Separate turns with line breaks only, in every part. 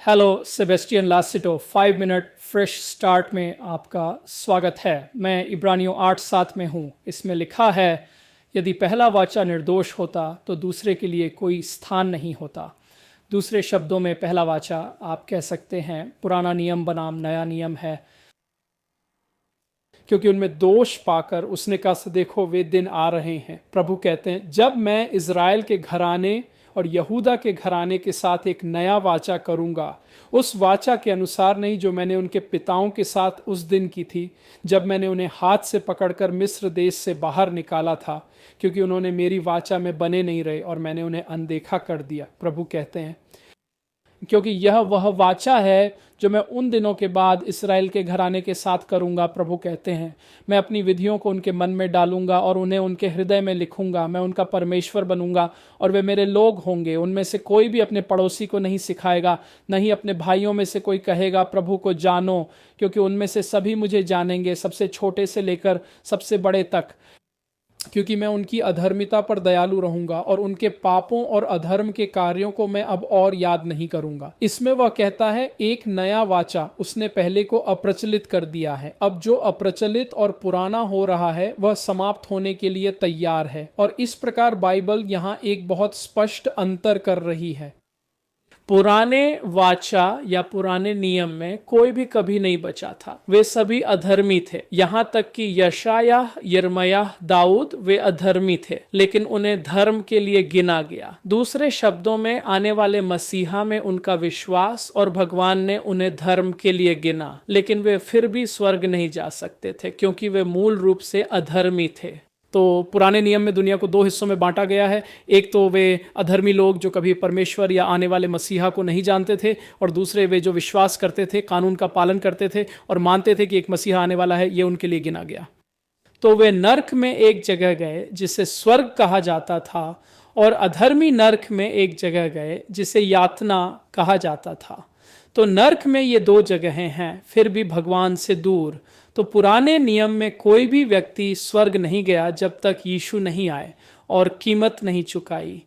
Hello Sebastian Lasito 5 minute fresh start में आपका स्वागत है। मैं इब्रानियों 8:7 में हूँ। इसमें लिखा है, यदि पहला वाचा निर्दोष होता तो दूसरे के लिए कोई स्थान नहीं होता। दूसरे शब्दों में पहला वाचा आप कह सकते हैं पुराना नियम बनाम नया नियम है, क्योंकि उनमें दोष पाकर उसने कहा देखो वे दिन आ रहे हैं। प्रभु कहते हैं जब मैं इज़राइल के घराने और यहूदा के घराने के साथ एक नया वाचा करूंगा, उस वाचा के अनुसार नहीं जो मैंने उनके पिताओं के साथ उस दिन की थी जब मैंने उन्हें हाथ से पकड़कर मिस्र देश से बाहर निकाला था, क्योंकि उन्होंने मेरी वाचा में बने नहीं रहे और मैंने उन्हें अनदेखा कर दिया। प्रभु कहते हैं क्योंकि यह वह वाचा है जो मैं उन दिनों के बाद इस्राएल के घराने के साथ करूंगा। प्रभु कहते हैं मैं अपनी विधियों को उनके मन में डालूंगा और उन्हें उनके हृदय में लिखूंगा। मैं उनका परमेश्वर बनूंगा और वे मेरे लोग होंगे। उनमें से कोई भी अपने पड़ोसी को नहीं सिखाएगा, नहीं अपने भाइयों में से कोई कहेगा प्रभु को जानो, क्योंकि उनमें से सभी मुझे जानेंगे, सबसे छोटे से लेकर सबसे बड़े तक। क्योंकि मैं उनकी अधर्मिता पर दयालु रहूंगा और उनके पापों और अधर्म के कार्यों को मैं अब और याद नहीं करूंगा। इसमें वह कहता है एक नया वाचा उसने पहले को अप्रचलित कर दिया है। अब जो अप्रचलित और पुराना हो रहा है वह समाप्त होने के लिए तैयार है। और इस प्रकार बाइबल यहाँ एक बहुत स्पष्ट अंतर कर रही है। पुराने वाचा या पुराने नियम में कोई भी कभी नहीं बचा था, वे सभी अधर्मी थे। यहाँ तक कि यशायाह, यिर्मयाह, दाऊद वे अधर्मी थे, लेकिन उन्हें धर्म के लिए गिना गया। दूसरे शब्दों में आने वाले मसीहा में उनका विश्वास और भगवान ने उन्हें धर्म के लिए गिना, लेकिन वे फिर भी स्वर्ग नहीं जा सकते थे क्योंकि वे मूल रूप से अधर्मी थे। तो पुराने नियम में दुनिया को 2 हिस्सों में बांटा गया है। एक तो वे अधर्मी लोग जो कभी परमेश्वर या आने वाले मसीहा को नहीं जानते थे, और दूसरे वे जो विश्वास करते थे, कानून का पालन करते थे और मानते थे कि एक मसीहा आने वाला है। ये उनके लिए गिना गया। तो वे नर्क में एक जगह गए जिसे स्वर्ग कहा जाता था, और अधर्मी नर्क में एक जगह गए जिसे यातना कहा जाता था। तो नर्क में ये 2 जगहें हैं, फिर भी भगवान से दूर। तो पुराने नियम में कोई भी व्यक्ति स्वर्ग नहीं गया जब तक यीशु नहीं आए और कीमत नहीं चुकाई।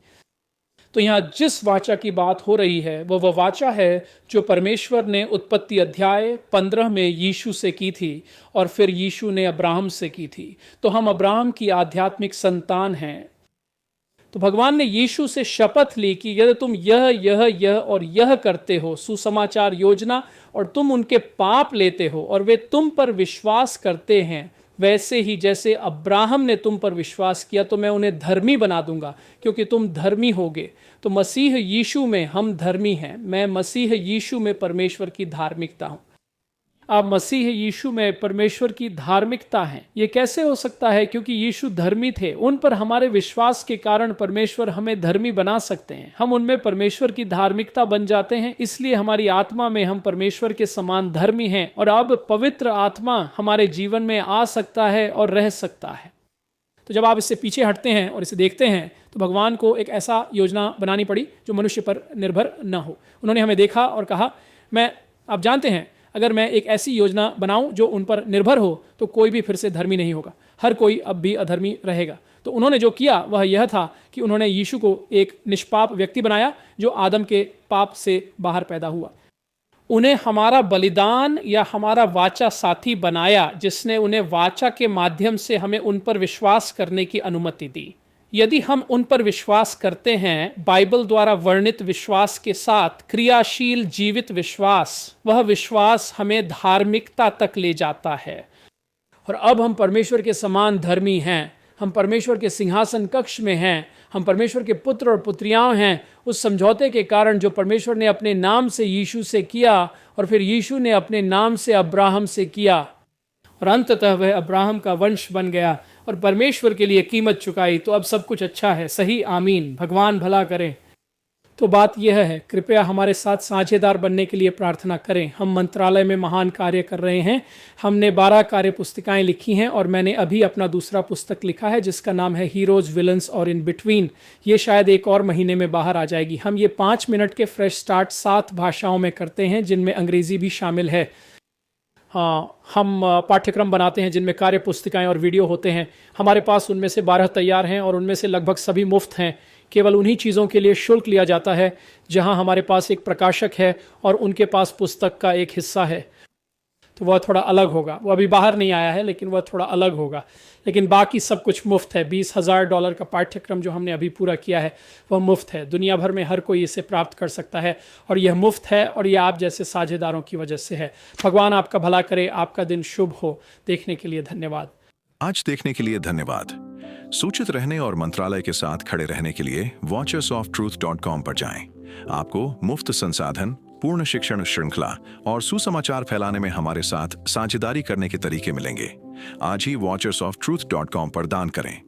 तो यहाँ जिस वाचा की बात हो रही है वह वाचा है जो परमेश्वर ने उत्पत्ति अध्याय 15 में यीशु से की थी, और फिर यीशु ने अब्राहम से की थी। तो हम अब्राहम की आध्यात्मिक संतान हैं। तो भगवान ने यीशु से शपथ ली कि यदि तुम यह और यह करते हो, सुसमाचार योजना, और तुम उनके पाप लेते हो और वे तुम पर विश्वास करते हैं, वैसे ही जैसे अब्राहम ने तुम पर विश्वास किया, तो मैं उन्हें धर्मी बना दूंगा क्योंकि तुम धर्मी होगे। तो मसीह यीशु में हम धर्मी हैं। मैं मसीह यीशु में परमेश्वर की धार्मिकता हूं। आप मसीह यीशु में परमेश्वर की धार्मिकता हैं। ये कैसे हो सकता है? क्योंकि यीशु धर्मी थे। उन पर हमारे विश्वास के कारण परमेश्वर हमें धर्मी बना सकते हैं। हम उनमें परमेश्वर की धार्मिकता बन जाते हैं, इसलिए हमारी आत्मा में हम परमेश्वर के समान धर्मी हैं, और अब पवित्र आत्मा हमारे जीवन में आ सकता है और रह सकता है। तो जब आप इससे पीछे हटते हैं और इसे देखते हैं, तो भगवान को एक ऐसा योजना बनानी पड़ी जो मनुष्य पर निर्भर न हो। उन्होंने हमें देखा और कहा, आप जानते हैं, अगर मैं एक ऐसी योजना बनाऊं जो उन पर निर्भर हो तो कोई भी फिर से धर्मी नहीं होगा, हर कोई अब भी अधर्मी रहेगा। तो उन्होंने जो किया वह यह था कि उन्होंने यीशु को एक निष्पाप व्यक्ति बनाया जो आदम के पाप से बाहर पैदा हुआ। उन्हें हमारा बलिदान या हमारा वाचा साथी बनाया, जिसने उन्हें वाचा के माध्यम से हमें उन पर विश्वास करने की अनुमति दी। यदि हम उन पर विश्वास करते हैं, बाइबल द्वारा वर्णित विश्वास के साथ क्रियाशील जीवित विश्वास, वह विश्वास हमें धार्मिकता तक ले जाता है। और अब हम परमेश्वर के समान धर्मी हैं। हम परमेश्वर के सिंहासन कक्ष में हैं। हम परमेश्वर के पुत्र और पुत्रियां हैं, उस समझौते के कारण जो परमेश्वर ने अपने नाम से यीशु से किया, और फिर यीशु ने अपने नाम से अब्राहम से किया, और अंततः वह अब्राहम का वंश बन गया और परमेश्वर के लिए कीमत चुकाई। तो अब सब कुछ अच्छा है। सही, आमीन। भगवान भला करें। तो बात यह है, कृपया हमारे साथ साझेदार बनने के लिए प्रार्थना करें। हम मंत्रालय में महान कार्य कर रहे हैं। हमने 12 कार्य पुस्तिकाएं लिखी हैं, और मैंने अभी अपना दूसरा पुस्तक लिखा है जिसका नाम है हीरोज, विलन्स और इन बिटवीन। ये शायद एक और महीने में बाहर आ जाएगी। हम ये 5 मिनट के फ्रेश स्टार्ट 7 भाषाओं में करते हैं, जिनमें अंग्रेजी भी शामिल है। हाँ, हम पाठ्यक्रम बनाते हैं जिनमें कार्य पुस्तिकाएं और वीडियो होते हैं। हमारे पास उनमें से 12 तैयार हैं और उनमें से लगभग सभी मुफ्त हैं। केवल उन्हीं चीज़ों के लिए शुल्क लिया जाता है जहां हमारे पास एक प्रकाशक है और उनके पास पुस्तक का एक हिस्सा है, तो वह थोड़ा अलग होगा। वो अभी बाहर नहीं आया है लेकिन वह थोड़ा अलग होगा। लेकिन बाकी सब कुछ मुफ्त है। $20,000 का पाठ्यक्रम जो हमने अभी पूरा किया है वह मुफ्त है। दुनिया भर में हर कोई इसे प्राप्त कर सकता है और यह मुफ्त है और यह आप जैसे साझेदारों की वजह से है। भगवान आपका भला करे, आपका दिन शुभ हो। देखने के लिए धन्यवाद।
आज देखने के लिए धन्यवाद। सूचित रहने और मंत्रालय के साथ खड़े रहने के लिए watchersoftruth.com पर जाएं। आपको मुफ्त संसाधन, पूर्ण शिक्षण श्रृंखला और सुसमाचार फैलाने में हमारे साथ साझेदारी करने के तरीके मिलेंगे। आज ही watchersoftruth.com पर दान करें।